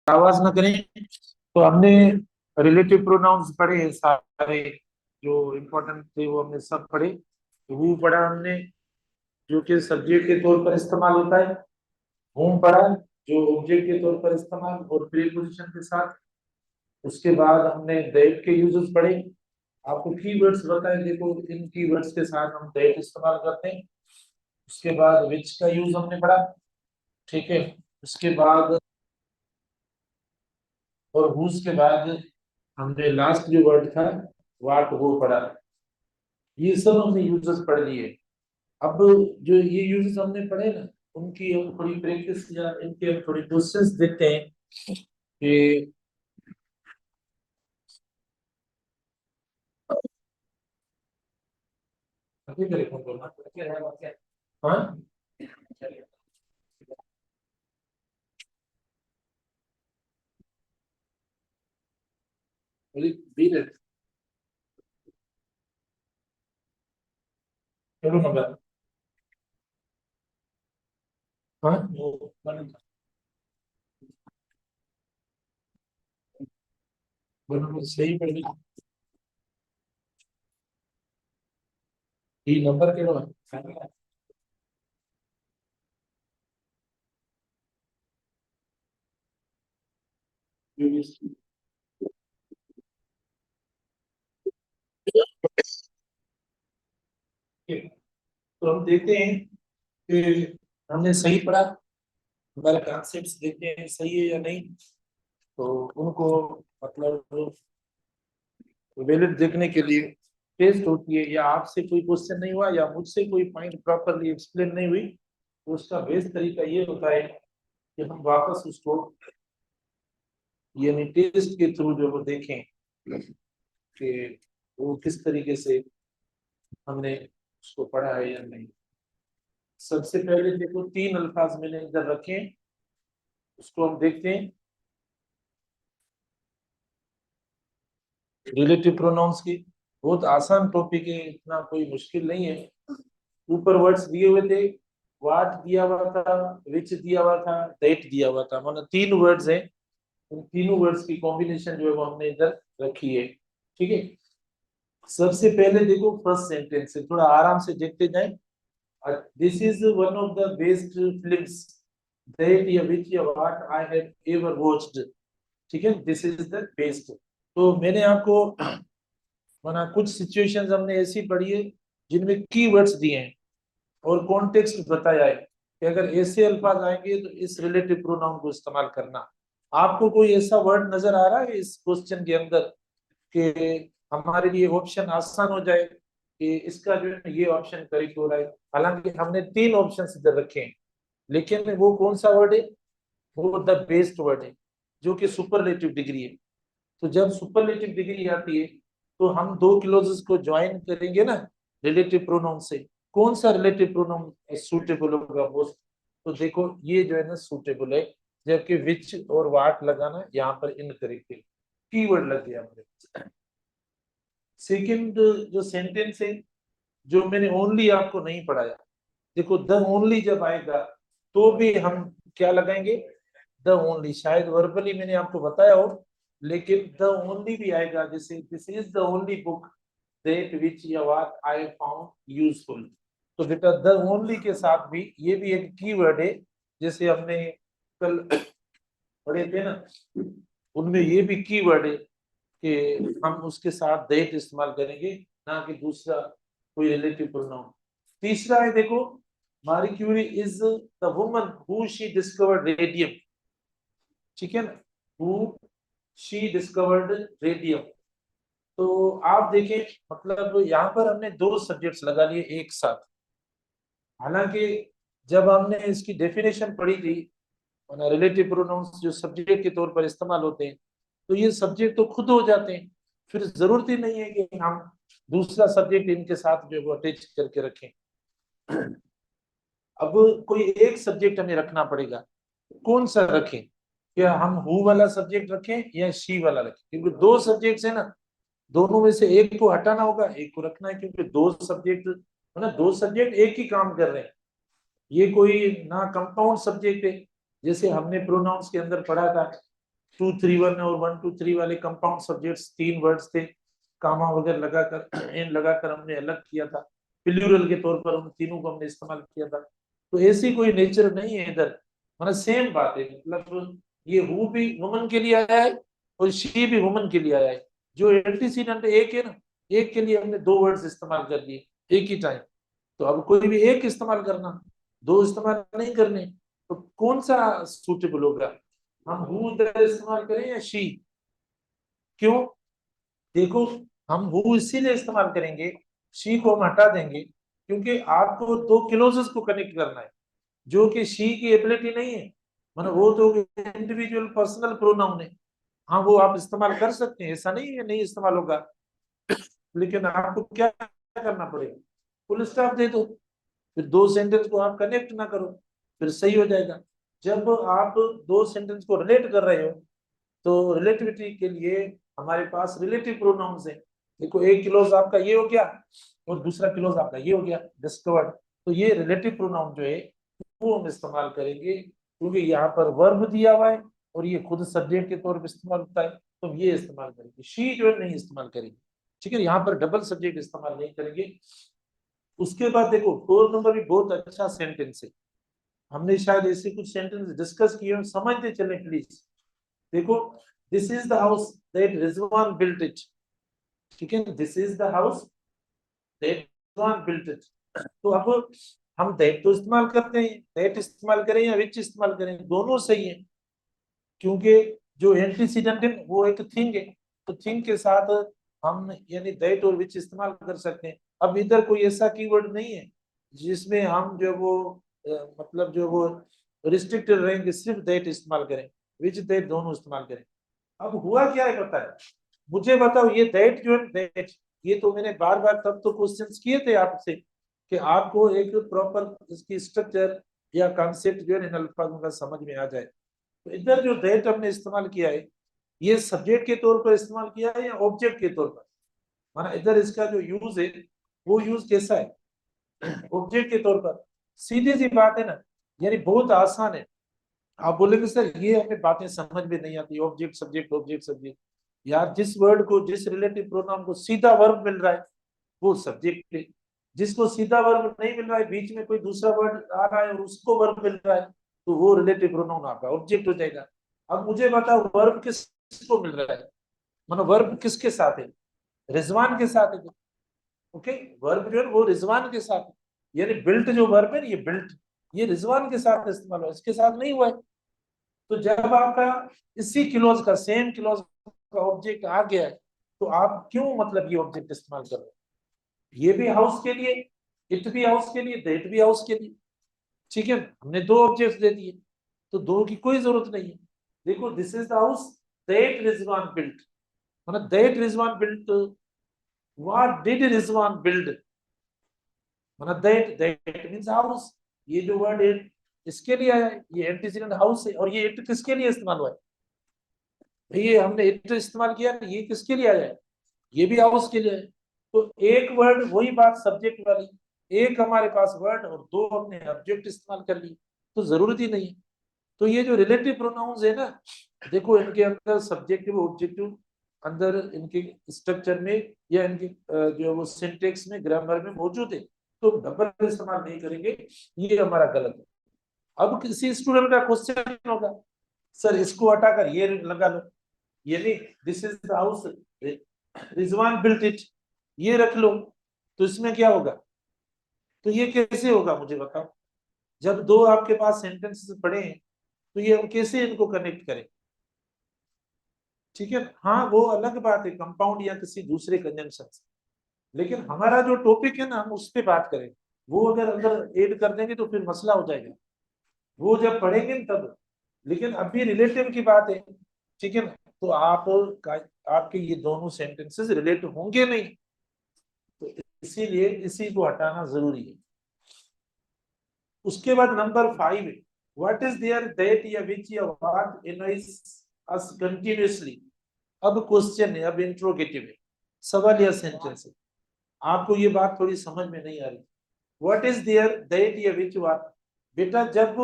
आवाज ना करें। तो हमने रिलेटिव प्रोनाउंस पढ़े सारे, जो इम्पोर्टेंट थे वो हमने सब पढ़े। हु पढ़ा हमने, जो कि सब्जेक्ट के तौर पर इस्तेमाल होता है। होम पढ़ा, जो ऑब्जेक्ट के तौर पर इस्तेमाल और प्रीपोजिशन के साथ। उसके बाद हमने दैट के यूजेस पढ़े। आपको कीवर्ड्स बताए, देखो इन कीवर्ड्स के साथ हम दैट इस्तेमाल करते हैं। उसके बाद विच का यूज हमने पढ़ा, ठीक है। उसके बाद और हुज के बाद हमने लास्ट जो वर्ड था वाट, वो पढ़ा। ये सब हमने यूजेस पढ़ लिए। अब जो ये यूजेस हमने पढ़े ना, उनकी हम थोड़ी प्रैक्टिस या इनके हम थोड़ी क्वेश्चंस देखते हैं कि अभी मेरे को बोलना क्या है। हाँ, बोली बीर, चलो नंबर। हाँ वो बोलो सही पढ़ ली। ये नंबर केड़ो है। तो हम देखते हैं कि हमने सही पढ़ा, हमारे कॉन्सेप्ट्स देखते हैं सही है या नहीं। तो उनको मतलब वैलिड देखने के लिए टेस्ट होती है, या आपसे कोई क्वेश्चन नहीं हुआ या मुझसे कोई पॉइंट प्रॉपरली एक्सप्लेन नहीं हुई, तो उसका बेस्ट तरीका ये होता है कि हम वापस उसको यानी टेस्ट के थ्रू जो वो देखें कि वो किस तरीके से हमने उसको पढ़ा है या नहीं। सबसे पहले देखो, तीन अल्फाज मैंने इधर रखे, उसको हम देखते हैं। रिलेटिव प्रोनाउंस की बहुत आसान टॉपिक है, इतना कोई मुश्किल नहीं है। ऊपर वर्ड्स दिए हुए थे, वाट दिया हुआ था, विच दिया हुआ था, दैट दिया हुआ था, मतलब तीन वर्ड्स हैं। उन तीनों वर्ड्स की कॉम्बिनेशन जो है वो हमने इधर रखी है, ठीक है। सबसे पहले देखो फर्स्ट सेंटेंस से थोड़ा आराम से देखते जाएं। This is one of the best films that या विच या what I have ever watched, ठीक है। This is the best. तो मैंने आपको माना कुछ सिचुएशंस हमने ऐसी पढ़ी है जिनमें कीवर्ड्स दिए हैं और कॉन्टेक्स्ट बताया है कि अगर ऐसे अल्फाज आएंगे तो इस रिलेटिव प्रोनाउन को इस्तेमाल करना। आपको कोई ऐसा वर्ड नजर आ रहा है इस क्वेश्चन के अंदर कि हमारे लिए ऑप्शन आसान हो जाए कि इसका जो है ये ऑप्शन करेक्ट हो रहा है। हालांकि हमने तीन ऑप्शन इधर रखे हैं, लेकिन वो कौन सा वर्ड है, वो द बेस्ट वर्ड है, जो कि सुपरलेटिव डिग्री है। तो जब सुपरलेटिव डिग्री आती है तो हम दो क्लोजेस को ज्वाइन करेंगे ना रिलेटिव प्रोनाउन से। कौन सा रिलेटिव प्रोनाउन सूटेबल होगा वो, तो देखो ये जो है ना सूटेबल है, जबकि विच और वाट लगाना यहाँ पर इनकरेक्ट है, कीवर्ड लग गया हमारे। सेकंड जो सेंटेंस है, जो मैंने ओनली आपको नहीं पढ़ाया, देखो द ओनली जब आएगा तो भी हम क्या लगाएंगे, द ओनली। शायद वर्बली मैंने आपको बताया हो, लेकिन द ओनली भी आएगा, जैसे this is the only book that which या व्हाट आई फाउंड यूजफुल। तो बेटा द ओनली के साथ भी ये भी एक कीवर्ड है, जैसे हमने कल पढ़े थे ना, उनमें ये भी कीवर्ड है कि हम उसके साथ दैट इस्तेमाल करेंगे, ना कि दूसरा कोई रिलेटिव प्रोनाउन। तीसरा है देखो, Marie Curie is the woman who she discovered radium, ठीक है ना, हु शी डिस्कवर्ड रेडियम। तो आप देखें, मतलब यहाँ पर हमने दो सब्जेक्ट्स लगा लिए एक साथ। हालांकि जब हमने इसकी डेफिनेशन पढ़ी थी, रिलेटिव प्रोनाउंस जो सब्जेक्ट के तौर पर इस्तेमाल होते हैं, तो ये सब्जेक्ट तो खुद हो जाते हैं, फिर जरूरत ही नहीं है कि हम दूसरा सब्जेक्ट इनके साथ जो है वो अटैच करके रखें। अब कोई एक सब्जेक्ट हमें रखना पड़ेगा, कौन सा रखें, क्या हम हु वाला सब्जेक्ट रखें या शी वाला रखें, क्योंकि दो सब्जेक्ट्स है ना, दोनों में से एक को हटाना होगा, एक को रखना है, क्योंकि दो सब्जेक्ट मतलब दो सब्जेक्ट एक ही काम कर रहे हैं। ये कोई ना कंपाउंड सब्जेक्ट है, जैसे हमने प्रोनाउंस के अंदर पढ़ा था 2 3 1 और 1 2 3 वाले कंपाउंड सब्जेक्ट्स 3 वर्ड्स थे, कामा वगैरह लगाकर एन लगाकर हमने अलग किया था, प्लूरल के तौर पर उन तीनों को हमने इस्तेमाल किया था। तो ऐसी कोई नेचर नहीं है इधर, मतलब सेम बात है। मतलब ये हु भी वुमन के लिए आया है और शी भी वुमन के लिए आया है। जो एंटीसीडेंट एक है ना, एक के लिए हमने 2 वर्ड्स इस्तेमाल कर दिए एक ही टाइम। तो अब कोई भी एक इस्तेमाल करना, 2 इस्तेमाल नहीं करने, तो कौन सा सूटेबल होगा? हम हु इधर इस्तेमाल करें या शी? क्यों? देखो, हम हु इसीलिए इस्तेमाल करेंगे, शी को हम हटा देंगे, क्योंकि आपको 2 क्लोजेस को कनेक्ट करना है, जो कि शी की एबिलिटी नहीं है। मतलब वो तो इंडिविजुअल पर्सनल प्रोनाउन है। हाँ, वो आप इस्तेमाल कर सकते हैं, ऐसा नहीं है नहीं इस्तेमाल होगा, लेकिन आपको क्या करना पड़ेगा? फुल स्टॉप दे दो, फिर 2 सेंटेंस को आप कनेक्ट ना करो, फिर सही हो जाएगा। जब आप 2 सेंटेंस को रिलेट कर रहे हो, तो रिलेटिविटी के लिए हमारे पास रिलेटिव प्रोनाउंस है। देखो, एक क्लोज आपका ये हो गया और दूसरा क्लोज आपका ये हो गया, डिस्कवर्ड। तो ये रिलेटिव प्रोनाउन जो है वो हम इस्तेमाल करेंगे, क्योंकि यहाँ पर वर्ब दिया हुआ है और ये खुद सब्जेक्ट के तौर पर इस्तेमाल होता है, तो ये इस्तेमाल करेंगे। शी जो है नहीं इस्तेमाल करेंगे, ठीक है? यहाँ पर डबल सब्जेक्ट इस्तेमाल नहीं करेंगे। उसके बाद देखो, 4 नंबर भी बहुत अच्छा सेंटेंस है। हमने शायद ऐसे कुछ सेंटेंस डिस्कस किए हैं, समझते चले प्लीज। देखो, this is the house that Rizwan built it, ठीक है? This is the house that Rizwan built it. तो अब हम दैट तो इस्तेमाल करते हैं, दैट इस्तेमाल करें या विच इस्तेमाल करें, दोनों सही है, क्योंकि जो एंटीसीडेंट है वो एक थिंग है, तो थिंग के साथ हम यानी दैट और विच इस्तेमाल कर सकते हैं। अब इधर कोई ऐसा कीवर्ड नहीं है जिसमें हम जो वो मतलब जो वो रिस्ट्रिक्टेड रहेंगे, सिर्फ दैट इस्तेमाल करें, विच दैट दोनों इस्तेमाल करें। अब हुआ क्या है पता है? मुझे बताओ, ये दैट जो है दैट, ये तो मैंने बार बार तब तो क्वेश्चंस किए थे आपसे कि आपको एक प्रॉपर इसकी स्ट्रक्चर या कॉन्सेप्ट जो है इन अल्फाजों का समझ में आ जाए। तो इधर जो दैट हमने इस्तेमाल किया है, ये सब्जेक्ट के तौर पर इस्तेमाल किया है या ऑब्जेक्ट के तौर पर? माना इधर इसका जो यूज है वो यूज कैसा है? ऑब्जेक्ट के तौर पर। सीधी सी बात है ना, यानी बहुत आसान है। आप बोलेंगे सर ये हमें बातें समझ में नहीं आती, ऑब्जेक्ट सब्जेक्ट ऑब्जेक्ट सब्जेक्ट। यार, जिस वर्ड को, जिस रिलेटिव प्रोनाउन को सीधा वर्ब मिल रहा है वो सब्जेक्ट है, जिसको सीधा वर्ब नहीं मिल रहा है, बीच में कोई दूसरा वर्ड आ रहा है और उसको वर्ब मिल रहा है, तो वो रिलेटिव प्रोनाउन आपका ऑब्जेक्ट हो जाएगा। अब मुझे बताओ, वर्ब किसको मिल रहा है? मतलब वर्ब किसके साथ है? रिजवान के साथ है। ओके, वर्ब जो है वो रिजवान के साथ है, यानी बिल्ट जो वर्ब है, ये बिल्ट, ये रिजवान के साथ इस्तेमाल हुआ, इसके साथ नहीं हुआ है। तो जब आपका इसी क्लोज का, सेम क्लोज का ऑब्जेक्ट आ गया है, तो आप क्यों मतलब ये ऑब्जेक्ट इस्तेमाल कर रहे हो? ये भी हाउस के लिए, इट भी हाउस के लिए, दैट भी हाउस के लिए, ठीक है? हमने 2 ऑब्जेक्ट दे दिए, तो 2 की कोई जरूरत नहीं है। देखो, this is the house that Rizwan built, मतलब that Rizwan built, what did Rizwan build, मतलब दैट, दैट मींस हाउस। ये जो वर्ड है इसके लिए आया है, ये एंटीसीडेंट हाउस है, और ये इट किसके लिए इस्तेमाल हुआ है? ये हमने इट इस्तेमाल किया, ये किसके लिए आया है? ये भी हाउस के लिए है। तो एक वर्ड, वही बात सब्जेक्ट वाली, एक हमारे पास वर्ड और 2 हमने ऑब्जेक्ट इस्तेमाल कर लिए, तो जरूरत ही नहीं है। तो ये जो रिलेटिव प्रोनाउंस है ना, देखो इनके अंदर सब्जेक्टिव ऑब्जेक्टिव अंदर इनके स्ट्रक्चर में या इनके जो वो सिंटेक्स में, ग्रामर में मौजूद है, तो डबल इस्तेमाल नहीं करेंगे, ये हमारा गलत है। अब किसी स्टूडेंट का क्वेश्चन होगा, सर इसको हटाकर ये लगा लो, ये नहीं, this is the house Rizwan built it, ये रख लो, तो इसमें क्या होगा? तो ये कैसे होगा मुझे बताओ? जब 2 आपके पास सेंटेंसेस पड़े हैं, तो ये हम कैसे इनको कनेक्ट करें? ठीक है, हाँ वो अलग बात है, कंपाउंड या किसी दूसरे कंजंक्शन से, लेकिन हमारा जो टॉपिक है ना, हम उस पर बात करें। वो अगर अंदर ऐड कर देंगे तो फिर मसला हो जाएगा, वो जब पढ़ेंगे न तब। लेकिन अभी रिलेटिव की बात है, ठीक है ना? तो आपके ये दोनों सेंटेंसेस रिलेट होंगे नहीं, तो इसीलिए इसी को हटाना जरूरी है। उसके बाद नंबर 5 है, व्हाट इज देयर दैट या विच या व्हाट एनॉयज अस कंटिन्यूअसली। अब क्वेश्चन है, अब इंट्रोगेटिव है, सवाल या सेंटेंस है। आपको ये बात थोड़ी समझ में नहीं आ रही, व्हाट इज देयर दैट या विच व्हाट। बेटा, जब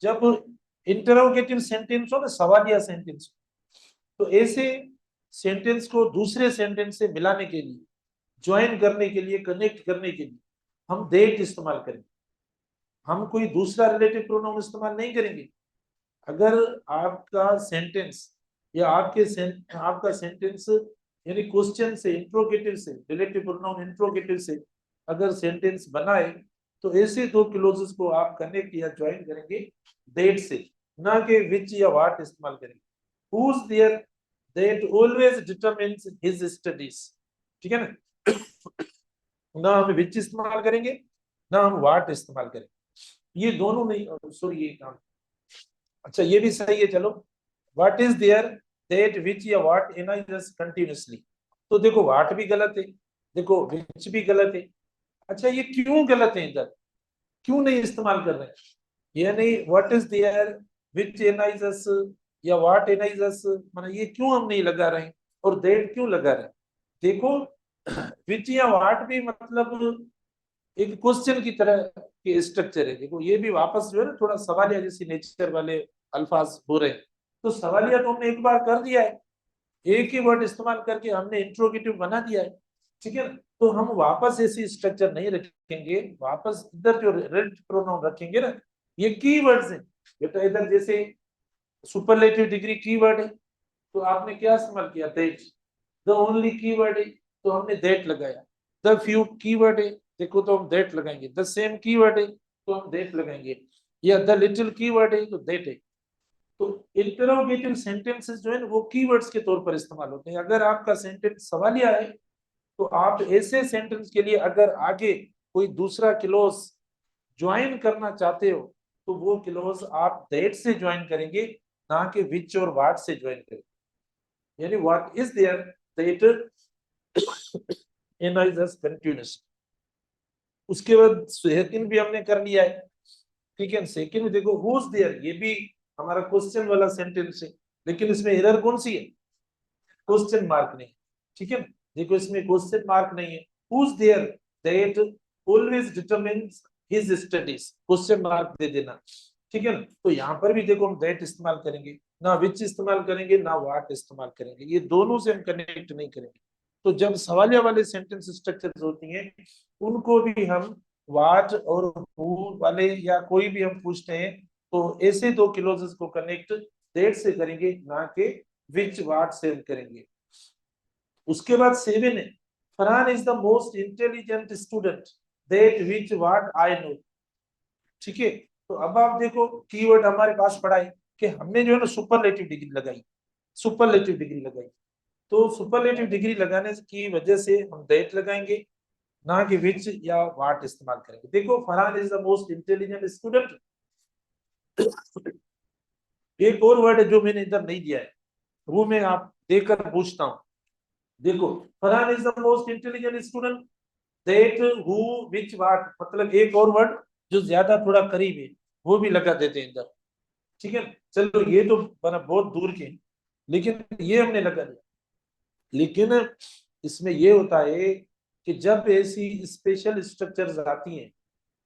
जब इंटरोगेटिव सेंटेंस हो ना, सवालिया सेंटेंस, तो ऐसे सेंटेंस को दूसरे सेंटेंस से मिलाने के लिए, ज्वाइन करने के लिए, कनेक्ट करने के लिए हम दैट इस्तेमाल करेंगे। हम कोई दूसरा रिलेटिव प्रोनाउन इस्तेमाल नहीं करेंगे। अगर आपका सेंटेंस या आपका सेंटेंस यानी क्वेश्चन से, इंट्रोगेटिव से, रिलेटिव प्रोनाउन इंट्रोगेटिव से अगर सेंटेंस बनाए, तो ऐसे दो क्लोजेस को आप कनेक्ट या ज्वाइन करेंगे दैट से, ना कि विच या व्हाट इस्तेमाल करेंगे। who's there, that always determines his studies, ठीक है ना। ना हम विच इस्तेमाल करेंगे, ना हम व्हाट इस्तेमाल करेंगे, ये दोनों नहीं, सॉरी ये काम, अच्छा ये भी सही है, चलो। What is there, that, which या व्हाट एनाइजस कंटिन्यूअसली, तो देखो व्हाट भी गलत है, देखो विच भी गलत है। अच्छा ये क्यों गलत है, इधर क्यों नहीं इस्तेमाल कर रहे हैं, यानी व्हाट इज देयर, विच एनाइजस या व्हाट एनाइजस, माने ये क्यों हम नहीं लगा रहे हैं, और दैट क्यों लगा रहे हैं। देखो विच या व्हाट भी मतलब एक क्वेश्चन की तरह के स्ट्रक्चर है। देखो ये भी वापस जो है ना थोड़ा सवालिया जैसी नेचर वाले अल्फाज हो रहे हैं, तो सवालिया तो हमने एक बार कर दिया है, एक ही वर्ड इस्तेमाल करके हमने इंट्रोगेटिव बना दिया है, ठीक है ना। तो हम वापस ऐसी स्ट्रक्चर नहीं रखेंगे, वापस इधर जो रेड प्रोनाउन रखेंगे ना, ये की वर्ड्स है बेटा। इधर जैसे सुपरलेटिव डिग्री की वर्ड है, तो आपने क्या इस्तेमाल किया, दैट। द ओनली की वर्ड है, तो हमने दैट लगाया। द फ्यू की वर्ड है, देखो तो हम दैट लगाएंगे। द सेम की वर्ड है, तो हम दैट लगाएंगे। या द लिटिल की वर्ड है, तो दैट है। तो इंटरोगेटिव सेंटेंसेस जो है ना, वो कीवर्ड्स के तौर पर इस्तेमाल होते हैं। अगर आपका सेंटेंस सवालिया है, तो आप ऐसे सेंटेंस के लिए अगर आगे कोई दूसरा क्लोज ज्वाइन करना चाहते हो, तो वो क्लोज आप दैट से ज्वाइन करेंगे, ना कि विच और व्हाट से ज्वाइन करेंगे। यानी what is there, that anxious continuous. उसके बाद सेकंड भी हमने कर लिया है, ठीक है। सेकंड में देखो हुज देयर, ये भी हमारा क्वेश्चन वाला सेंटेंस है, लेकिन इसमें एरर कौन सी है, क्वेश्चन मार्क नहीं, ठीक है। देखो इसमें क्वेश्चन मार्क नहीं है। Who's there, that always determines his studies, question mark दे देना, ठीक है ना। तो यहाँ पर भी देखो हम दैट इस्तेमाल करेंगे, ना विच इस्तेमाल करेंगे, ना व्हाट इस्तेमाल करेंगे, ये दोनों से हम कनेक्ट नहीं करेंगे। तो जब सवालिया वाले सेंटेंस स्ट्रक्चर होती हैं, उनको भी हम व्हाट और हु वाले या कोई भी हम पूछते हैं, तो ऐसे दो क्लोजेस को कनेक्ट दैट से करेंगे, ना कि विच व्हाट से हम करेंगे। उसके बाद सेवन है, Farhan is the most intelligent student, that which what I know, ठीक है। तो अब आप देखो कीवर्ड हमारे पास पड़ा है कि हमने जो है ना सुपरलेटिव डिग्री लगाई, सुपरलेटिव डिग्री लगाई। तो सुपरलेटिव डिग्री लगाने की वजह से हम दैट लगाएंगे, ना कि विच या व्हाट इस्तेमाल करेंगे। देखो Farhan is the most intelligent student, एक और वर्ड है जो मैंने इधर नहीं दिया है, वो मैं आप देकर पूछता हूँ। देखो Farhan is the most intelligent student, that who which what, मतलब एक और वर्ड जो ज्यादा थोड़ा करीब है, वो भी लगा देते हैं इधर, ठीक है। चलो ये तो बना बहुत दूर के, लेकिन ये हमने लगा दिया। लेकिन इसमें ये होता है कि जब ऐसी स्पेशल स्ट्रक्चर्स आती हैं,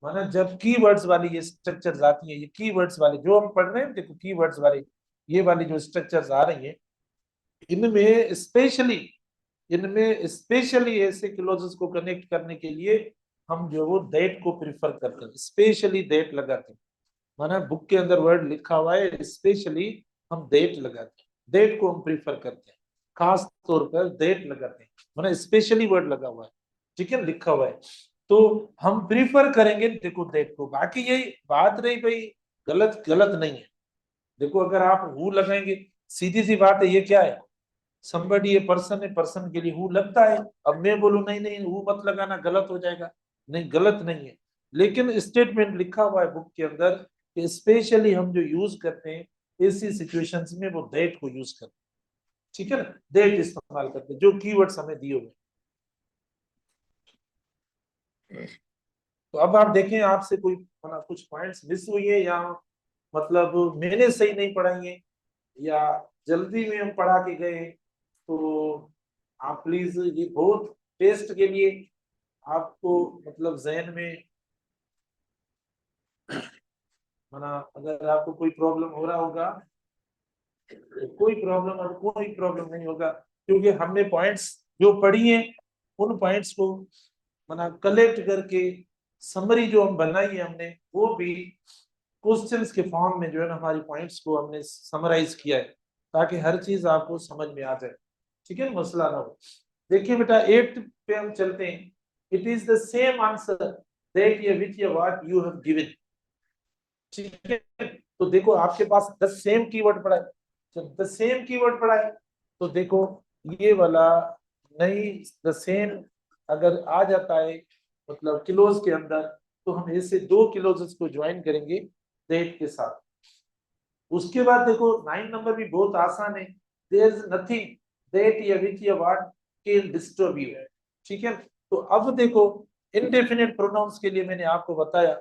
माना जब कीवर्ड्स वाली ये स्ट्रक्चर्स आती हैं, ये कीवर्ड्स वाले जो हम पढ़ रहे हैं, देखो कीवर्ड्स वाले ये वाली जो स्ट्रक्चर्स आ रही हैं, इनमें स्पेशली ऐसे क्लोजेस को कनेक्ट करने के लिए हम जो वो दैट को प्रिफर करते हैं, स्पेशली दैट लगाते हैं। माना बुक के अंदर वर्ड लिखा हुआ है, स्पेशली हम दैट लगाते हैं, दैट को हम प्रिफर करते हैं, खास तौर पर दैट लगाते हैं, माना स्पेशली वर्ड लगा हुआ है, ठीक है, लिखा हुआ है, तो हम प्रिफर करेंगे देखो दैट को। बाकी यही बात रही भाई, गलत गलत नहीं है। देखो अगर आप हु लगाएंगे, सीधी सी बात है, ये क्या है, somebody ये पर्सन है, पर्सन के लिए हु लगता है। अब मैं बोलूं नहीं नहीं हु मत लगाना, गलत हो जाएगा, नहीं गलत नहीं है, लेकिन स्टेटमेंट लिखा हुआ है बुक के अंदर कि स्पेशली हम जो यूज करते हैं ऐसी सिचुएशंस में वो दैट को यूज करते हैं, ठीक है ना, दैट इस्तेमाल करते हैं जो कीवर्ड्स हमें दिए हुए। तो अब आप देखें आपसे कोई कुछ पॉइंट्स मिस हुई है, या मतलब मैंने सही नहीं पढ़ाई है, या जल्दी में हम पढ़ा के गए, तो आप प्लीज ये बहुत टेस्ट के लिए आपको मतलब जहन में माना अगर आपको कोई प्रॉब्लम हो रहा होगा, कोई प्रॉब्लम और कोई प्रॉब्लम नहीं होगा, क्योंकि हमने पॉइंट्स जो पढ़ी हैं उन पॉइंट्स को माना कलेक्ट करके समरी जो हम बनाई है हमने, वो भी क्वेश्चंस के फॉर्म में जो है ना हमारी पॉइंट्स को हमने समराइज किया है, ताकि हर चीज आपको समझ में आ जाए। ठीक है, मसला ना हो। देखिए बेटा 8 पे हम चलते हैं। It is the same answer that ये विच ये व्हाट यू हैव गिवन। ठीक है, तो देखो आपके पास द सेम कीवर्ड पड़ा है, जब द सेम कीवर्ड पड़ा है तो देखो ये वाला नहीं, द सेम अगर आ जाता है मतलब किलोज के अंदर, तो हम ऐसे 2 किलोज को ज्वाइन करेंगे दैट के साथ। उसके बाद देखो 9 नंबर भी बहुत आसान है। देयर इज नथिंग दैट या विच या व्हाट कैन डिस्टर्ब यू। ठीक है, तो अब देखो इनडेफिनेट प्रोनाउंस के लिए मैंने आपको बताया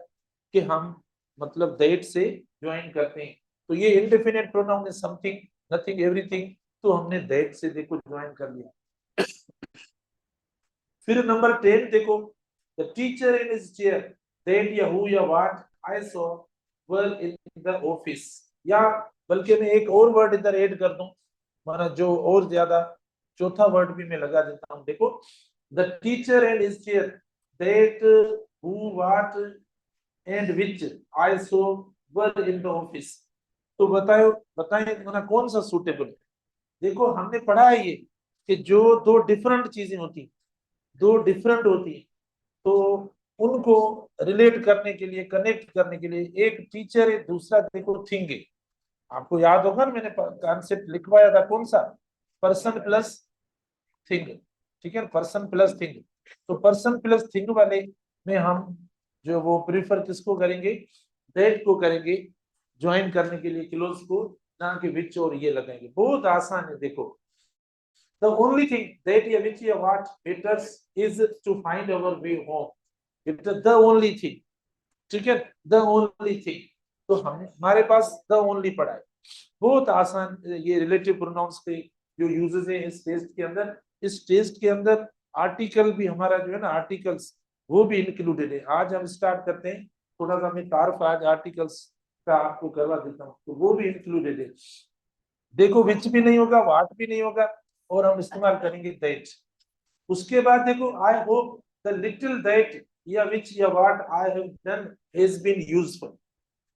कि हम मतलब दैट से ज्वाइन करते हैं, तो ये इनडेफिनेट प्रोनाउन है समथिंग, नथिंग, एवरीथिंग, तो हमने दैट से देखो ज्वाइन कर लिया। फिर नंबर 10 देखो, the teacher in his chair, that या हु या what I saw were in the office, या बल्कि मैं एक और वर्ड इधर ऐड कर दूं, माना जो और ज्यादा चौथा वर्ड भी मैं लगा देता हूं। देखो the teacher and his chair, that who what and which I saw were in the office, तो बताओ बताएं माना कौन सा सूटेबल है। देखो हमने पढ़ा है ये कि जो दो डिफरेंट चीजें होती, दो डिफरेंट होती है, तो उनको रिलेट करने के लिए, कनेक्ट करने के लिए, एक टीचर है, दूसरा देखो थिंग है। आपको याद होगा मैंने कॉन्सेप्ट लिखवाया था कौन सा, पर्सन प्लस थिंग। ठीक है, पर्सन प्लस थिंग, तो पर्सन प्लस थिंग वाले में हम जो वो प्रीफर किसको करेंगे, दैट को करेंगे ज्वाइन करने के लिए क्लोज को, ना कि विच और ये लगाएंगे। बहुत आसान है। देखो the only thing that which what matters is to find our way home, it is the only thing। ठीक है, the only thing, तो हम हमारे पास the only पड़ा है। बहुत आसान ये रिलेटिव प्रोनाउंस के जो यूजेस है इस टेस्ट के अंदर। इस टेस्ट के अंदर आर्टिकल भी हमारा जो है ना, आर्टिकल्स वो भी इंक्लूडेड है। आज हम स्टार्ट करते हैं, थोड़ा सा मैं तारुफ आज आर्टिकल्स का आपको करवा देता हूँ, तो वो भी इंक्लूडेड है। देखो विच भी नहीं होगा, वाट भी नहीं होगा, और हम इस्तेमाल करेंगे दैट। उसके बाद देखो I hope the little that या विच या what I have done has been useful,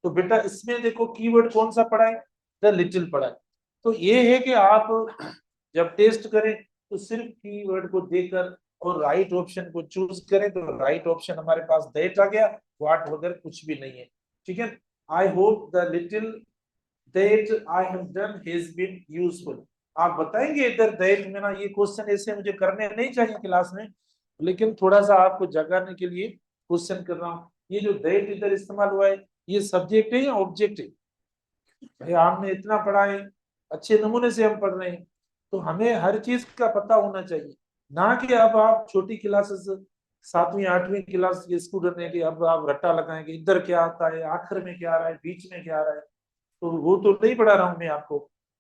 तो बेटा इसमें देखो कीवर्ड कौन सा पड़ा है, द लिटिल पड़ा है। तो ये है कि आप जब टेस्ट करें तो सिर्फ कीवर्ड को देकर और राइट ऑप्शन को चूज करें, तो राइट ऑप्शन हमारे पास दैट आ गया, व्हाट वगैरह कुछ भी नहीं है। ठीक है, आई hope the little that I have done has been useful। आप बताएंगे इधर दैट में ना, ये क्वेश्चन ऐसे मुझे करने नहीं चाहिए क्लास में, लेकिन थोड़ा सा आपको जगाने के लिए क्वेश्चन कर रहा हूँ। ये जो दैट इधर इस्तेमाल हुआ है, ये सब्जेक्ट है या ऑब्जेक्ट है? भाई आपने इतना पढ़ा है, अच्छे नमूने से हम पढ़ रहे हैं, तो हमें हर चीज का पता होना चाहिए, ना कि अब आप छोटी क्लासेस 7वीं 8वीं क्लास के स्टूडेंट हैं कि अब आप रट्टा लगाएंगे इधर क्या आता है, आखिर में क्या आ रहा है, बीच में क्या आ रहा है। तो वो तो नहीं पढ़ा रहा हूं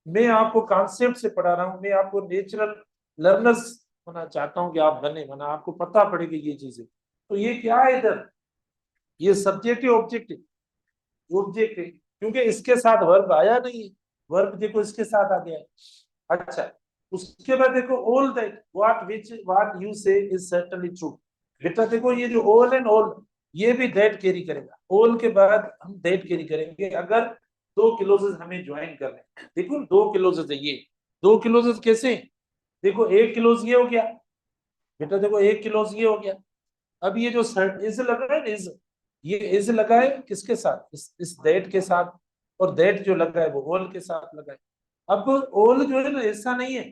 मैं आपको कॉन्सेप्ट से पढ़ा रहा हूँ। मैं आपको नेचुरल लर्नर्स होना चाहता हूँ कि आप बने, वरना आपको पता पड़ेगी ये चीजें। तो ये क्या है इधर, ये सब्जेक्ट है ऑब्जेक्ट है? ऑब्जेक्ट है, क्योंकि इसके साथ वर्ब आया नहीं है। वर्ब देखो इसके साथ आ गया है। अच्छा, उसके बाद देखो all that what which what you से इज सर्टेनली ट्रू। बेटा देखो ये जो ऑल एंड ऑल, ये भी दैट कैरी करेगा। ऑल के बाद हम दैट कैरी करेंगे अगर दो क्लोजेस हमें ज्वाइन करने हैं। देखो दो क्लोजेस है ये, दो क्लोजेस कैसे, देखो एक क्लोज ये हो गया बेटा, देखो एक क्लोज ये हो गया। अब ये जो सर्ट इज लगा है, इज, ये इज लगा है किसके साथ, इस दैट के साथ, और दैट जो लगा है वो ऑल के साथ लगा है। अब ऑल जो है ना ऐसा नहीं है,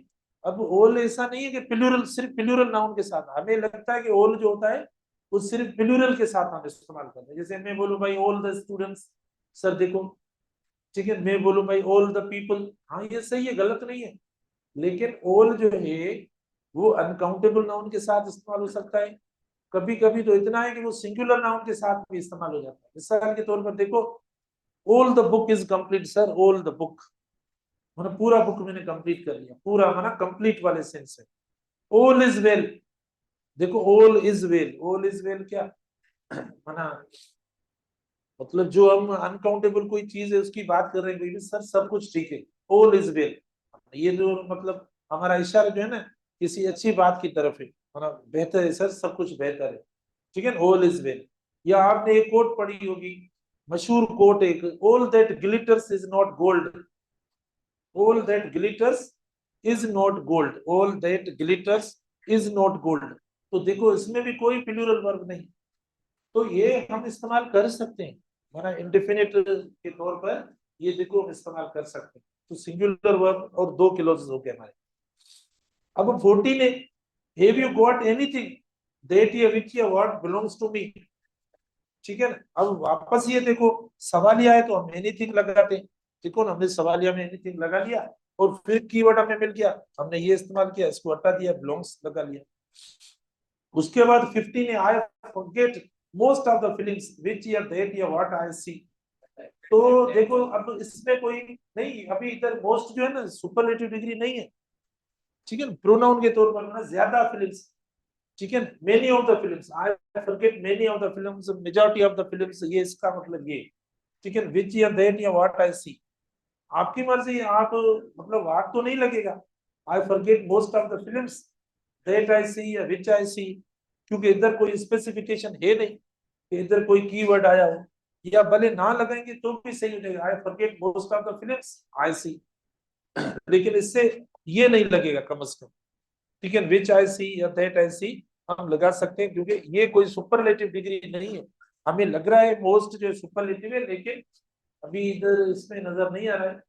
अब ऑल ऐसा नहीं है कि प्लूरल, सिर्फ प्लूरल नाउन के साथ। हमें लगता है कि ऑल जो होता है वो सिर्फ प्लूरल के साथ हम इस्तेमाल करते हैं। जैसे मैं बोलूं भाई ऑल द स्टूडेंट्स, सर देखो, ठीक है, मैं बोलूं भाई ऑल द पीपल, हाँ ये सही है, गलत नहीं है। लेकिन ऑल जो है वो अनकाउंटेबल नाउन के साथ इस्तेमाल हो सकता है, कभी कभी तो इतना है कि वो सिंगुलर नाउन के साथ भी इस्तेमाल हो जाता है। मिसाल के तौर पर देखो, all the book is complete, sir all the book, मतलब पूरा बुक मैंने कंप्लीट कर लिया, पूरा माना कंप्लीट वाले सेंस है। ऑल इज वेल, देखो all is well, all is well क्या माना, मतलब जो हम अनकाउंटेबल कोई चीज है उसकी बात कर रहे हैं, कोई सर सब कुछ ठीक है, ऑल इज वेल, ये जो मतलब हमारा इशारा जो है ना किसी अच्छी बात की तरफ है, मतलब बेहतर है सर, सब कुछ बेहतर है, ठीक है, ऑल इज वेल। या आपने एक कोट पढ़ी होगी, मशहूर कोट, एक, all that glitters is not gold, all that glitters is not gold, all that glitters is not gold. तो देखो इसमें भी कोई प्लूरल वर्ब नहीं, तो ये हम इस्तेमाल कर सकते हैं, माना इंडेफिनिट के तौर पर ये देखो हम इस्तेमाल कर सकते हैं। तो सिंगुलर वर्ब और दो क्लॉजेस हो गए हमारे। अब 14 है, have you got anything that ये विच ये व्हाट बिलोंग्स टू मी, ठीक है ना। अब वापस ये देखो सवालिया है तो हम एनीथिंग लगाते हैं, देखो ना हमने सवालिया में एनीथिंग लगा लिया और फिर कीवर्ड हमें मिल गया, हमने ये इस्तेमाल किया, इसको हटा दिया, बिलोंग्स लगा लिया। उसके बाद 15 है, आई forget most of the feelings which या दैट या व्हाट आई सी। तो देखो अब इसमें कोई नहीं, अभी इधर मोस्ट जो है ना सुपरलेटिव डिग्री नहीं है, ठीक है, प्रोनाउन के तौर पर ना ज्यादा फिल्म्स, ठीक है, many of the films, I forget many of the films, majority of the films, ये इसका मतलब ये, ठीक है, व्हिच या दैट या व्हाट आई सी। आपकी मर्जी, आप मतलब व्हाट तो नहीं लगेगा, I forget most of the films that I see या व्हिच आई सी, क्योंकि इधर कोई स्पेसिफिकेशन है नहीं कि इधर कोई कीवर्ड आया हो, या भले ना लगाएंगे तो भी सही हो जाएगा, I forget most of the films I see, लेकिन इससे ये नहीं लगेगा कम से कम, ठीक है, विच आई सी या दैट आई सी हम लगा सकते हैं, क्योंकि ये कोई सुपरलेटिव डिग्री नहीं है। हमें लग रहा है मोस्ट जो सुपरलेटिव है, लेकिन अभी इधर इसमें नजर नहीं आ रहा है,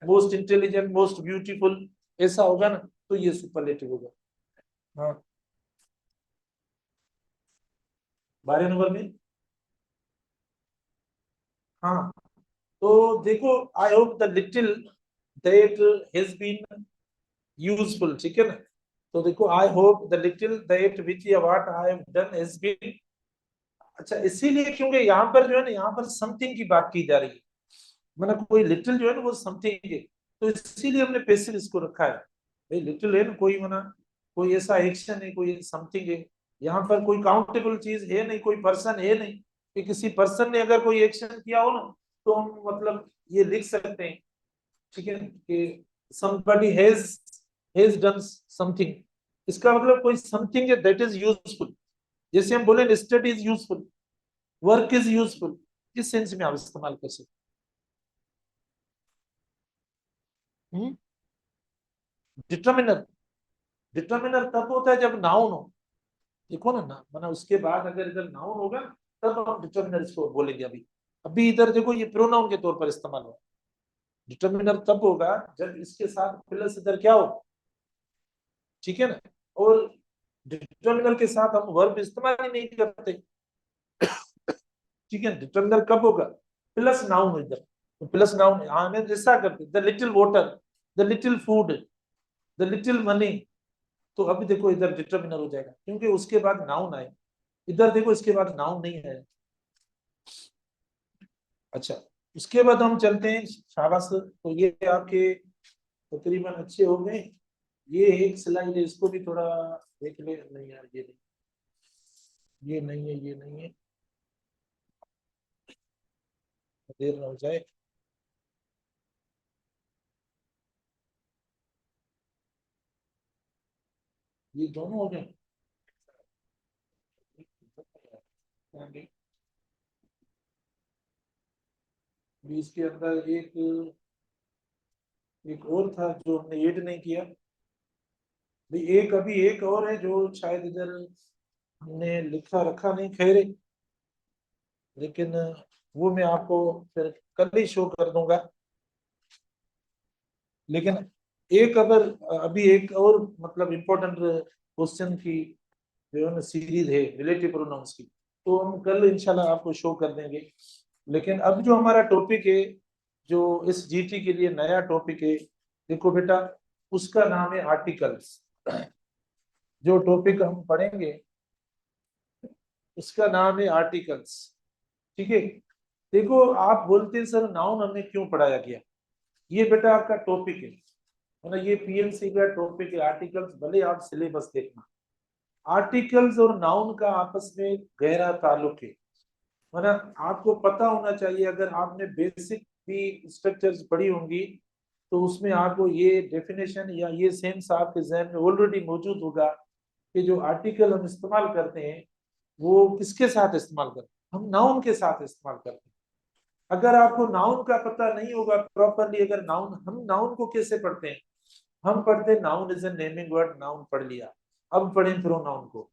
मोस्ट इंटेलिजेंट, मोस्ट ब्यूटीफुल, ऐसा होगा ना तो ये सुपरलेटिव होगा। हाँ, 12 नंबर में, हाँ, तो देखो, I hope the little that has been useful, ठीक है ना। तो देखो, I hope the little that which या what I have done has been, अच्छा इसीलिए क्योंकि यहाँ पर जो है ना, यहाँ पर समथिंग की बात की जा रही है, मतलब कोई लिटिल जो है ना वो समथिंग है, तो इसीलिए हमने पैसिव इसको रखा है, भाई लिटिल है ना, कोई मना कोई ऐसा एक्शन है, कोई समथिंग है, यहाँ पर कोई काउंटेबल चीज है नहीं, कोई पर्सन है नहीं कि किसी पर्सन ने अगर कोई एक्शन किया हो ना तो हम मतलब ये लिख सकते हैं, ठीक है, कि somebody has done something, इसका मतलब कोई समथिंग है दैट इज यूजफुल, जैसे हम बोले study is useful, work is useful, इस सेंस में आप इस्तेमाल कर सकते हैं। डिटर्मिनर, डिटर्मिनर तब होता है जब नाउन हो, देखो ना मतलब उसके बाद अगर इधर नाउन होगा तब हम डिटर्मिनर इसको बोलेंगे। अभी अभी इधर देखो ये प्रोनाउन के तौर पर इस्तेमाल हो, डिटर्मिनर तब होगा जब इसके साथ प्लस इधर क्या हो, ठीक है ना, और डिटर्मिनर के साथ हम वर्ब इस्तेमाल ही नहीं करते, ठीक है, डिटर्मिनर कब होगा, प्लस नाउन इधर, तो प्लस नाउन हमें ऐसा करते, the little water, the little food, the little money, तो अभी देखो इधर डिटर्मिनर हो जाएगा क्योंकि उसके बाद नाउन आए, इधर देखो इसके बाद नाउन नहीं है। अच्छा, उसके बाद हम चलते हैं, शाबाश, तो ये आपके तकरीबन अच्छे हो गए। ये एक स्लाइड है, इसको भी थोड़ा देख ले, नहीं यार ये नहीं, ये नहीं है, ये नहीं है, देर ना हो जाए। ये दोनों हो गए, अभी इसके अंदर एक और था जो हमने ऐड नहीं किया, भाई एक अभी एक और है जो शायद इधर हमने लिखा रखा नहीं, खैर, लेकिन वो मैं आपको फिर कल ही शो कर दूंगा। लेकिन एक अगर अभी एक और मतलब इम्पोर्टेंट क्वेश्चन की जो है ना सीरीज है रिलेटिव प्रोनाउंस की, तो हम कल इंशाल्लाह आपको शो कर देंगे। लेकिन अब जो हमारा टॉपिक है, जो इस जीटी के लिए नया टॉपिक है, देखो बेटा, उसका नाम है आर्टिकल्स। जो टॉपिक हम पढ़ेंगे उसका नाम है आर्टिकल्स, ठीक है। देखो आप बोलते हैं सर नाउन हमें क्यों पढ़ाया गया, ये बेटा आपका टॉपिक है, मतलब ये पीएमसी का टॉपिक है आर्टिकल्स, भले आप सिलेबस देखना, आर्टिकल्स और नाउन का आपस में गहरा ताल्लुक है, मतलब आपको पता होना चाहिए, अगर आपने बेसिक भी स्ट्रक्चर्स पढ़ी होंगी तो उसमें आपको ये डेफिनेशन या ये सेंस आपके जहन में ऑलरेडी मौजूद होगा कि जो आर्टिकल हम इस्तेमाल करते हैं वो किसके साथ इस्तेमाल करते हैं, हम नाउन के साथ इस्तेमाल करते हैं। अगर आपको नाउन का पता नहीं होगा प्रॉपरली, अगर नाउन, हम नाउन को कैसे पढ़ते हैं, हम पढ़ते हैं noun is a naming word, noun पढ़ लिया, अब पढ़ें प्रोनाउन को,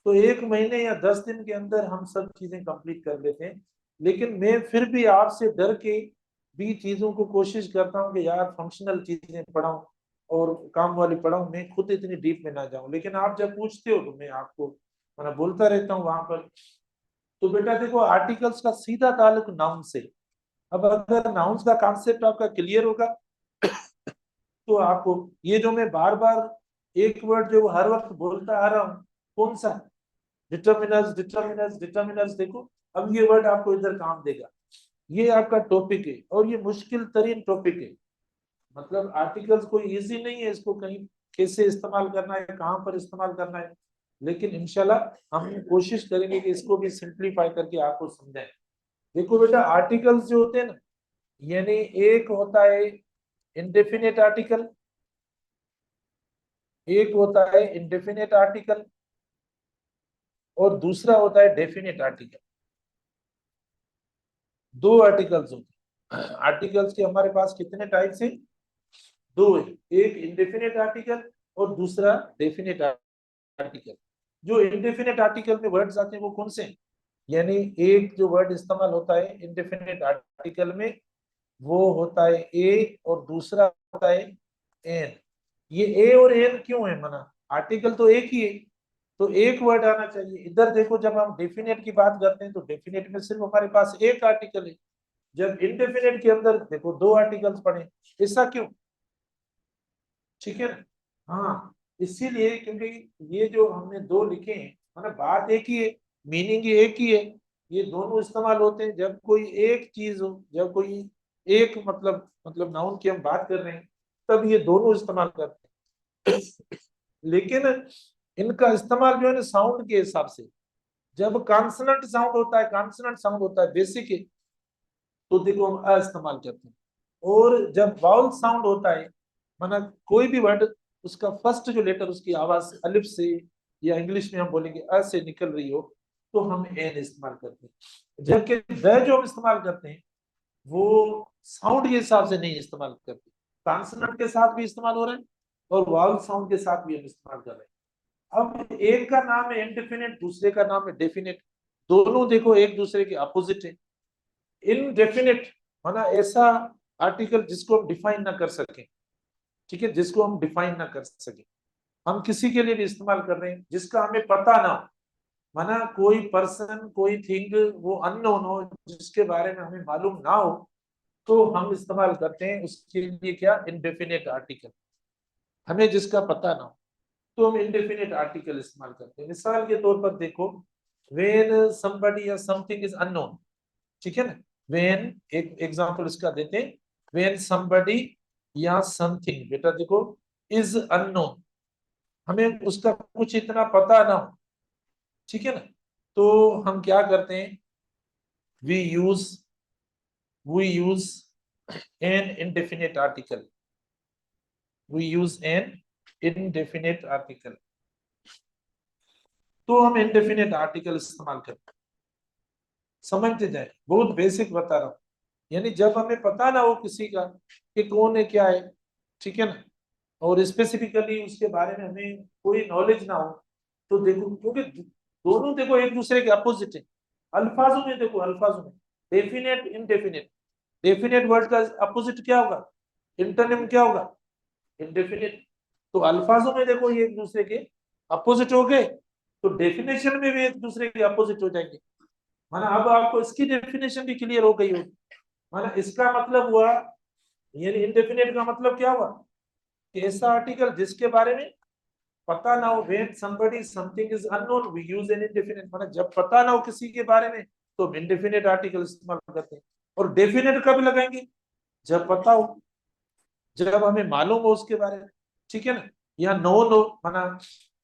तो 1 महीने या 10 दिन के अंदर हम सब चीजें कंप्लीट कर लेते हैं। लेकिन मैं फिर भी आपसे डर के भी चीजों को कोशिश करता हूँ कि यार फंक्शनल चीजें पढ़ाऊं और काम वाली पढ़ाऊं, मैं खुद इतनी डीप में ना जाऊं। लेकिन आप जब पूछते हो तो मैं आपको मैं बोलता रहता हूँ वहां पर। तो बेटा देखो, आर्टिकल्स का सीधा ताल्लुक नाउन से। अब अगर नाउन्स का कॉन्सेप्ट आपका क्लियर होगा तो आपको ये जो मैं बार बार एक वर्ड जो हर वक्त बोलता आ रहा हूँ, कौन सा, डिटर्मिनर्स डिटर्मिनर्स डिटर्मिनर्स, देखो अब ये वर्ड आपको इधर काम देगा। ये आपका टॉपिक है और ये मुश्किल तरीन टॉपिक है। मतलब आर्टिकल्स कोई इजी नहीं है, इसको कहीं कैसे इस्तेमाल करना है, कहाँ पर इस्तेमाल करना है, लेकिन इंशाल्लाह हम कोशिश करेंगे कि इसको भी सिंप्लीफाई करके आपको समझाएं। देखो बेटा, आर्टिकल्स जो होते हैं ना, यानी एक होता है इंडेफिनिट आर्टिकल, एक होता है इंडेफिनिट आर्टिकल, और दूसरा होता है डेफिनेट आर्टिकल। दो आर्टिकल्स होते हैं। आर्टिकल्स के हमारे पास कितने टाइप्स हैं, दो है, एक इंडेफिनिट आर्टिकल और दूसरा डेफिनेट आर्टिकल। जो इंडेफिनिट आर्टिकल में वर्ड्स आते हैं वो कौन से हैं, यानी एक जो वर्ड इस्तेमाल होता है इंडेफिनिट आर्टिकल में वो होता है ए और दूसरा होता है एन। ये ए और एन क्यों है, मना आर्टिकल तो एक ही है, तो एक वर्ड आना चाहिए। इधर देखो, जब हम डेफिनेट की बात करते हैं तो डेफिनेट में सिर्फ हमारे पास एक आर्टिकल है, जब इंडेफिनेट के अंदर देखो दो आर्टिकल्स पड़े। ऐसा क्यों, ठीक है ना। हाँ, इसीलिए क्योंकि ये जो हमने दो लिखे हैं, मतलब बात एक ही है, मीनिंग एक ही है। ये दोनों इस्तेमाल होते हैं जब कोई एक चीज हो, जब कोई एक मतलब नाउन की हम बात कर रहे हैं, तब ये दोनों इस्तेमाल करते हैं। लेकिन इनका इस्तेमाल जो है ना साउंड के हिसाब से, जब कॉन्सोनेंट साउंड होता है, कॉन्सोनेंट साउंड होता है बेसिक है, तो देखो हम अ इस्तेमाल करते हैं। और जब वाउल साउंड होता है, माना कोई भी वर्ड उसका फर्स्ट जो लेटर उसकी आवाज अलिफ से, या इंग्लिश में हम बोलेंगे अ से निकल रही हो, तो हम एन इस्तेमाल करते हैं। जबकि द जो हम इस्तेमाल करते हैं वो साउंड के हिसाब से नहीं इस्तेमाल करते, कॉन्सोनेंट के साथ भी इस्तेमाल हो रहा है और वाउल साउंड के साथ भी हम इस्तेमाल कर रहे हैं। अब एक का नाम है इनडेफिनेट, दूसरे का नाम है डेफिनेट, दोनों देखो एक दूसरे के अपोजिट है। इनडेफिनेट माना ऐसा आर्टिकल जिसको हम डिफाइन ना कर सके, ठीक है, जिसको हम डिफाइन ना कर सके, हम किसी के लिए भी इस्तेमाल कर रहे हैं जिसका हमें पता ना हो, माना कोई पर्सन कोई थिंग वो अननोन हो, जिसके बारे में हमें मालूम ना हो, तो हम इस्तेमाल करते हैं उसके लिए क्या, इनडेफिनेट आर्टिकल। हमें जिसका पता ना हो तो हम इनडेफिनेट आर्टिकल इस्तेमाल करते हैं। मिसाल के तौर पर देखो, व्हेन somebody या समथिंग इज अननोन, ठीक है ना, व्हेन एक एग्जांपल इसका देते हैं, व्हेन somebody या समथिंग, बेटा देखो इज अननोन, हमें उसका कुछ इतना पता ना हो, ठीक है ना, तो हम क्या करते हैं, we use we use an indefinite article, we use an indefinite article. तो हम indefinite आर्टिकल इस्तेमाल करते हैं, समझते जाए, बहुत बेसिक बता रहा हूँ। यानी जब हमें पता ना हो किसी का कि कौन है क्या है, ठीक है ना, और स्पेसिफिकली उसके बारे में हमें कोई नॉलेज ना हो, तो देखो क्योंकि दोनों देखो एक दूसरे के अपोजिट है। अल्फाजों में देखो, अल्फाजों में डेफिनेट इनडेफिनेट, डेफिनेट वर्ड का अपोजिट क्या होगा, इंटरनिम क्या होगा, इनडेफिनेट। तो अल्फाजों में देखो ये एक दूसरे के अपोजिट हो गए, तो डेफिनेशन में भी एक दूसरे के अपोजिट हो जाएंगे। माना अब आपको इसकी डेफिनेशन भी क्लियर हो गई होगी। माना इसका मतलब हुआ, यानी इनडेफिनेट का मतलब क्या हुआ, कि ऐसा आर्टिकल जिसके बारे में पता ना हो, when somebody something is unknown we use an indefinite, माना जब पता ना हो किसी के बारे में तो हम इंडेफिनेट आर्टिकल इस्तेमाल करते हैं। और डेफिनेट कब लगाएंगे, जब पता हो, जब हमें मालूम हो उसके बारे में, ठीक है ना, या नोन हो, माना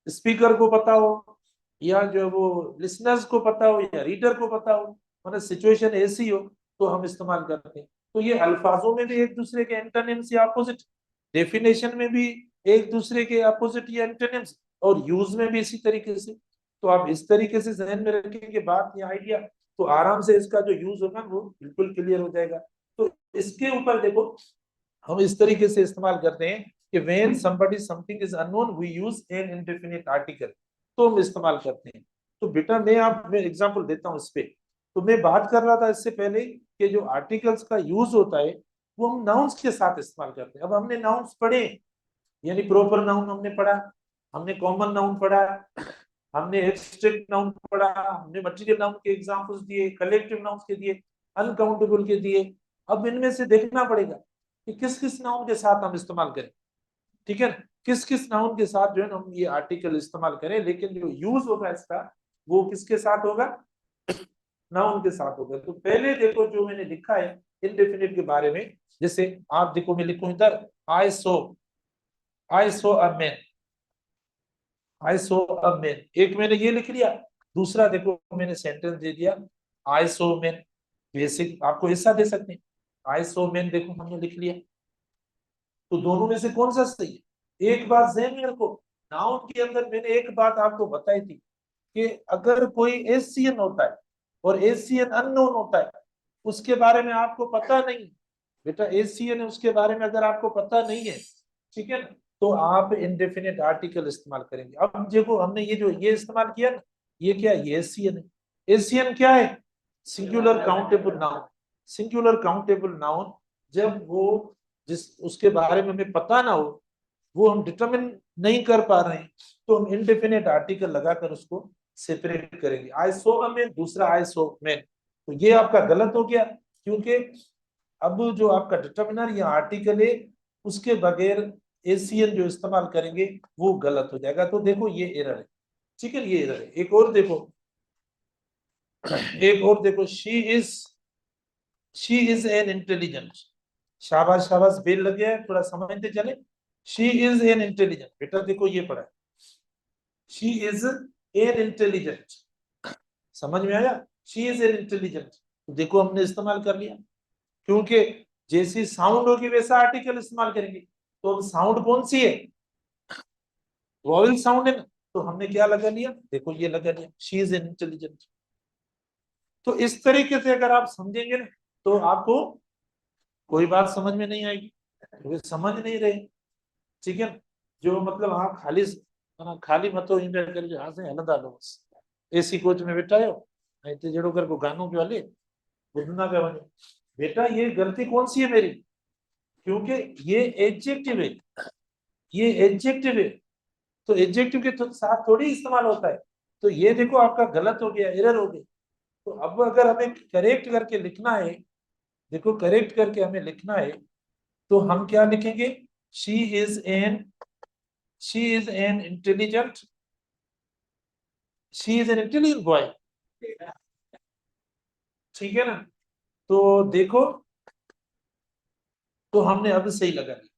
स्पीकर को पता हो, या जो वो लिसनर्स को पता हो, या रीडर को पता हो, मतलब सिचुएशन ऐसी हो तो हम इस्तेमाल करते हैं। तो ये अल्फाजों में भी एक दूसरे के एंटोनिम्स या अपोजिट, डेफिनेशन में भी एक दूसरे के अपोजिट या एंटोनिम्स, और यूज में भी इसी तरीके से। तो आप इस तरीके से जहन में रखेंगे बात या आइडिया, तो आराम से इसका जो यूज होगा वो बिल्कुल क्लियर हो जाएगा। तो इसके ऊपर देखो हम इस तरीके से इस्तेमाल करते हैं कि when somebody something is unknown we use an indefinite article, तो हम इस्तेमाल करते हैं। तो बेटा मैं एग्जांपल देता हूँ इस पे। तो मैं बात कर रहा था इससे पहले कि जो आर्टिकल्स का यूज होता है वो हम नाउन्स के साथ इस्तेमाल करते हैं। अब हमने नाउन्स पढ़े, यानी प्रॉपर नाउन हमने पढ़ा, हमने कॉमन नाउन पढ़ा, हमने एब्स्ट्रैक्ट नाउन पढ़ा, हमने मटेरियल नाउन के एग्जांपल्स दिए, कलेक्टिव नाउन के दिए, अनकाउंटेबल के दिए। अब इनमें से देखना पड़ेगा कि किस किस नाउन के साथ हम इस्तेमाल करें, ठीक है ना, किस किस नाउन के साथ जो है ना हम ये आर्टिकल इस्तेमाल करें, लेकिन जो यूज होगा इसका वो किसके साथ होगा, नाउन के साथ होगा। तो पहले देखो जो मैंने लिखा है इनडेफिनिट के बारे में, जैसे आप देखो मैं लिखूं इधर आई सो a man, I so a man, एक मैंने ये लिख लिया। दूसरा देखो मैंने सेंटेंस दे दिया आई सो मैन, बेसिक आपको ऐसा दे सकते हैं, आई सो मैन देखो हमने लिख लिया। तो दोनों में से कौन सा सही है? एक बात ध्यान में रखो, नाउन के अंदर मैंने एक बात आपको बताई थी कि अगर कोई एशियन होता है और एशियन अननोन होता है, उसके बारे में आपको पता नहीं, बेटा एशियन है उसके बारे में अगर आपको पता नहीं है, ठीक है ना, तो आप इंडेफिनिट आर्टिकल इस्तेमाल करेंगे। अब देखो हमने ये जो ये इस्तेमाल किया ना, ये क्या है, ये एशियन है। एशियन क्या है? Singular countable noun. Singular countable noun जब वो जिस उसके बारे में हमें पता ना हो, वो हम डिटरमिन नहीं कर पा रहे हैं, तो हम इनडेफिनेट आर्टिकल लगाकर उसको सेपरेट करेंगे। आई सो अ मैन, दूसरा आई सो मैन, तो ये आपका गलत हो गया, क्योंकि अब जो आपका डिटर्मिनर या आर्टिकल है उसके बगैर एशियन जो इस्तेमाल करेंगे वो गलत हो जाएगा। तो देखो ये एरर है, ठीक है, ये एरर है। एक और देखो, एक और देखो, शी इज एन इंटेलिजेंट, शाबाश शाबाश, बेल लग गया है, थोड़ा समझते चले। शी इज एन इंटेलिजेंट, बेटा देखो ये पढ़ा है, शी इज एन इंटेलिजेंट, समझ में आया, शी इज एन इंटेलिजेंट। तो देखो हमने इस्तेमाल कर लिया, क्योंकि जैसी साउंड होगी वैसा आर्टिकल इस्तेमाल करेंगे। तो अब साउंड कौन सी है, वॉवेल साउंड है ना, तो हमने क्या लगा लिया, देखो ये लगा लिया, शी इज एन इंटेलिजेंट। तो इस तरीके से अगर आप समझेंगे ना तो आपको कोई बात समझ में नहीं आएगी, क्योंकि समझ नहीं रहे, ठीक है ना। जो मतलब हाँ खाली खाली मतो ईंदड़ करे जो हासे हलंदा हलो बस, एसी कोच में वेठा आहियो ऐं हिते जहिड़ो कर को गानो पियो हले, ॿुधंदा पिया वञो। बेटा ये गलती कौन सी है मेरी, क्योंकि ये एडजेक्टिव है, ये एडजेक्टिव है, तो एडजेक्टिव के साथ थोड़ी इस्तेमाल होता है। तो ये देखो आपका गलत हो गया, एरर हो गई। तो अब अगर हमें करेक्ट करके लिखना है, देखो करेक्ट करके हमें लिखना है, तो हम क्या लिखेंगे, she is an she is an intelligent, she is an intelligent boy, ठीक है ना। तो देखो, तो हमने अब सही लगा लिया,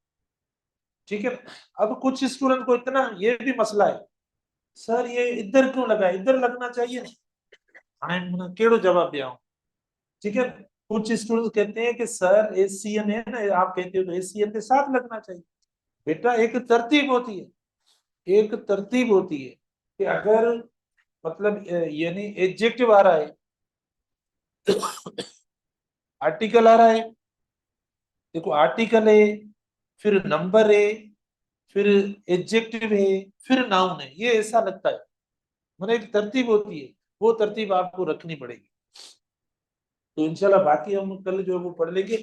ठीक है ना। अब कुछ स्टूडेंट को इतना ये भी मसला है, सर ये इधर क्यों लगा है, इधर लगना चाहिए, हाँ केड़ो जवाब दिया, ठीक है। कुछ स्टूडेंट कहते हैं कि सर एसीएन है ना, आप कहते हो तो एसीएन के साथ लगना चाहिए। बेटा एक तरतीब होती है, एक तरतीब होती है कि अगर मतलब यानी एडजेक्टिव आ रहा है, आर्टिकल आ रहा है, देखो आर्टिकल है, फिर नंबर है, फिर एडजेक्टिव है, फिर नाउन है, ये ऐसा लगता है, मतलब एक तरतीब होती है, वो तरतीब आपको रखनी पड़ेगी। तो इंशाल्लाह बाकी हम कल जो है वो पढ़ लेंगे।